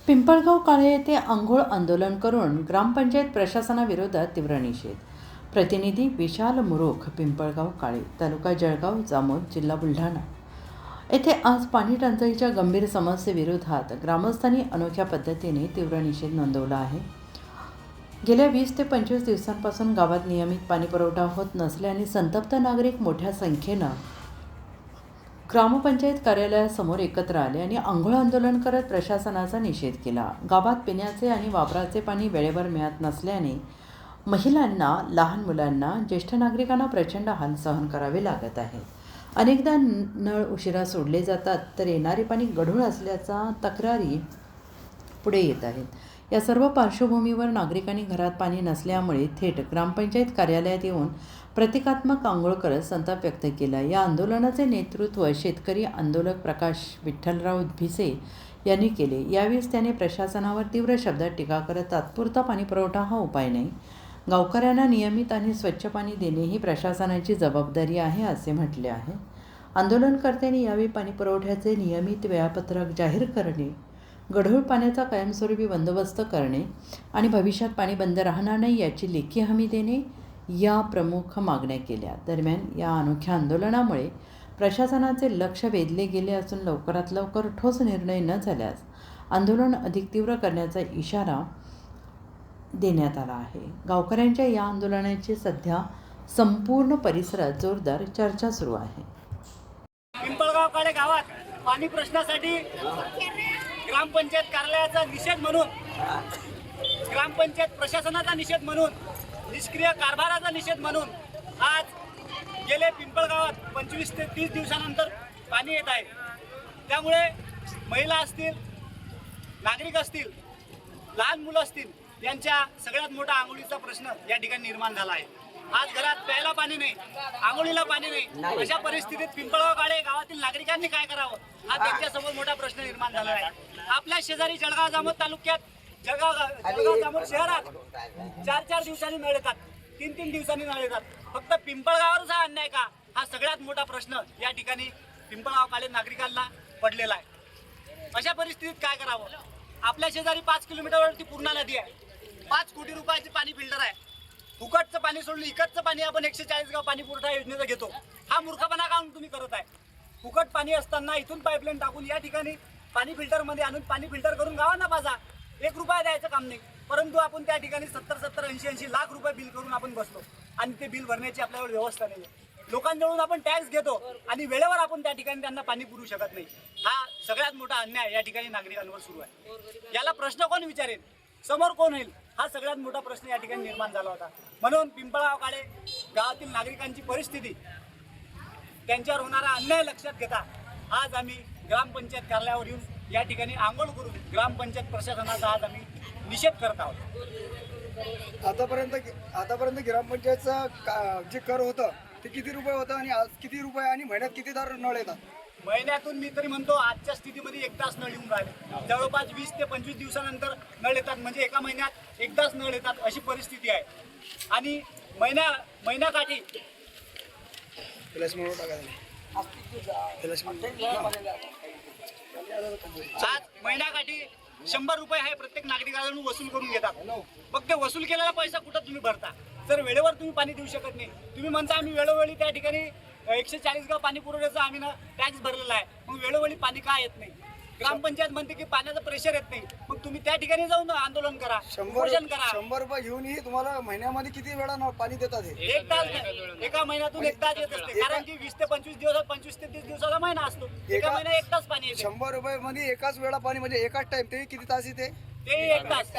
पिंपळगाव काळे येथे आंघोळ आंदोलन करून ग्रामपंचायत प्रशासनाविरोधात तीव्र निषेध. प्रतिनिधी विशाल मुरोख, पिंपळगाव काळे, तालुका जळगाव जामोद, जिल्हा बुलढाणा येथे आज पाणी टंचाईच्या गंभीर समस्येविरोधात ग्रामस्थांनी अनोख्या पद्धतीने तीव्र निषेध नोंदवला आहे. गेल्या 20 ते 25 दिवसांपासून गावात नियमित पाणी पुरवठा होत नसल्याने संतप्त नागरिक मोठ्या संख्येनं ग्रामपंचायत कार्यालयासमोर एकत्र आले आणि आंघोळ आंदोलन करत प्रशासनाचा निषेध केला. गावात पिण्याचे आणि वापराचे पाणी वेळेवर मिळत नसल्याने महिलांना, लहान मुलांना, ज्येष्ठ नागरिकांना प्रचंड हाल सहन करावे लागत आहेत. अनेकदा नळ उशिरा सोडले जातात तर येणारे पाणी गढूळ असल्याचा तक्रारी पुढे येत आहेत. या सर्व पार्श्वभूमीवर नागरिकांनी घरात पाणी नसल्यामुळे थेट ग्रामपंचायत कार्यालयात येऊन प्रतिकात्मक आंघोळ करत संताप व्यक्त केला. या आंदोलनाचे नेतृत्व शेतकरी आंदोलक प्रकाश विठ्ठलराव भिसे यांनी केले. यावेळी त्याने प्रशासनावर तीव्र शब्दात टीका करत तात्पुरता पाणी पुरवठा हा उपाय नाही, गावकऱ्यांना नियमित आणि स्वच्छ पाणी देणे ही प्रशासनाची जबाबदारी आहे असे म्हटले आहे. आंदोलनकर्त्यांनी यावेळी पाणी पुरवठ्याचे नियमित वेळापत्रक जाहीर करणे, गढूळ पाण्याचा कायमस्वरूपी बंदोबस्त करणे आणि भविष्यात पाणी बंद राहणार नाही याची लेखी हमी देणे या प्रमुख मागण्या केल्या. दरम्यान या अनोख्या आंदोलनामुळे प्रशासनाचे लक्ष वेधले गेले असून लवकरात लवकर ठोस निर्णय न झाल्यास आंदोलन अधिक तीव्र करण्याचा इशारा देण्यात आला आहे. गावकऱ्यांच्या या आंदोलनाची सध्या संपूर्ण परिसरात जोरदार चर्चा सुरू आहे. पिंपळगाव काळे गावात पाणी प्रश्नासाठी ग्रामपंचायत कार्यालयाचा निषेध म्हणून, ग्रामपंचायत प्रशासनाचा निषेध म्हणून, निष्क्रिय कारभाराचा निषेध म्हणून आज गेले पिंपळगावात 25 ते 30 दिवसानंतर पाणी येत आहे. त्यामुळे महिला असतील, नागरिक असतील, लहान मुलं असतील, यांच्या सगळ्यात मोठा आंघोळीचा प्रश्न या ठिकाणी निर्माण झाला आहे. आज घरात प्यायला पाणी नाही, आंघोळीला पाणी नाही. अशा परिस्थितीत पिंपळगाव काळे गावातील नागरिकांनी काय करावं हा त्यांच्यासमोर मोठा प्रश्न निर्माण झाला आहे. आपल्या शेजारी जळगाव जामोद तालुक्यात, जळगाव जामोद शहरात 4-4 दिवसांनी नळ येतात, 3-3 दिवसांनी नळ येतात. फक्त पिंपळगाववरच हा अन्याय का, हा सगळ्यात मोठा प्रश्न या ठिकाणी पिंपळगाव काळे नागरिकांना पडलेला आहे. अशा परिस्थितीत काय करावं? आपल्या शेजारी 5 किलोमीटरवरती पूर्णा नदी आहे. 5 कोटी रुपयाची पाणी फिल्टर आहे. फुकटचं पाणी सोडलं, इकडचं पाणी आपण 140 गाव पाणी पुरवठा योजनेचं घेतो. हा मूर्खपणा का तुम्ही करत आहे? फुकट पाणी असताना इथून पाईपलाईन टाकून या ठिकाणी पाणी फिल्टरमध्ये आणून पाणी फिल्टर करून गावांना पाजा. 1 रुपया द्यायचं काम नाही, परंतु आपण त्या ठिकाणी 70-70, 80-80 लाख रुपये बिल करून आपण बसतो आणि ते बिल भरण्याची आपल्यावर व्यवस्था नाही. लोकांजवळून आपण टॅक्स घेतो आणि वेळेवर आपण त्या ठिकाणी त्यांना पाणी पुरवू शकत नाही. हा सगळ्यात मोठा अन्याय या ठिकाणी नागरिकांवर सुरू आहे. याला प्रश्न कोण विचारेल, समोर कोण येईल, हा सगळ्यात मोठा प्रश्न या ठिकाणी निर्माण झाला होता. म्हणून पिंपळगाव काळे गावातील नागरिकांची परिस्थिती, त्यांच्यावर होणारा अन्याय लक्षात घेता आज आम्ही ग्रामपंचायत कार्यालयावर येऊन या ठिकाणी आंघोळ करून ग्रामपंचायत प्रशासनाचा आज आम्ही निषेध करत आहोत. आतापर्यंत ग्रामपंचायतचा जे कर होतं ते किती रुपये होतं आणि आज किती रुपये आणि महिन्यात किती दार नळ येतात? महिन्यातून मी तरी म्हणतो आजच्या स्थितीमध्ये 1 तास नळ येऊन राहिले. जवळपास 20 ते 25 दिवसानंतर नळ येतात, म्हणजे एका महिन्यात 1 तास नळ येतात अशी परिस्थिती आहे. आणि महिन्याकाठी आज महिन्याकाठी 100 रुपये आहे प्रत्येक नागरिकांकडून वसूल करून घेतात. मग ते वसूल केलेला पैसा कुठं तुम्ही भरता? जर वेळेवर तुम्ही पाणी देऊ शकत नाही, तुम्ही म्हणता आम्ही वेळोवेळी त्या ठिकाणी 140 गाव पाणी पुरवठ्याचा आम्ही टॅक्स भरलेला आहे, मग वेळोवेळी पाणी का येत नाही? ग्रामपंचायत म्हणते की पाण्याचं प्रेशर येत नाही, मग तुम्ही त्या ठिकाणी जाऊन आंदोलन करा, उपोषण करा. 100 रुपये घेऊनही तुम्हाला महिन्यामध्ये किती वेळा पाणी देतात? 1 तास नाही, एका महिन्यातून 1 तास येत असते. कारण की 20 ते 25 दिवसात, 25 ते 30 दिवसाचा महिना असतो, एका महिन्यात 1 तास पाणी येते. 100 रुपये मध्ये एकाच वेळा पाणी, म्हणजे एकाच टाइम. ते किती तास येते? ते 1 तास.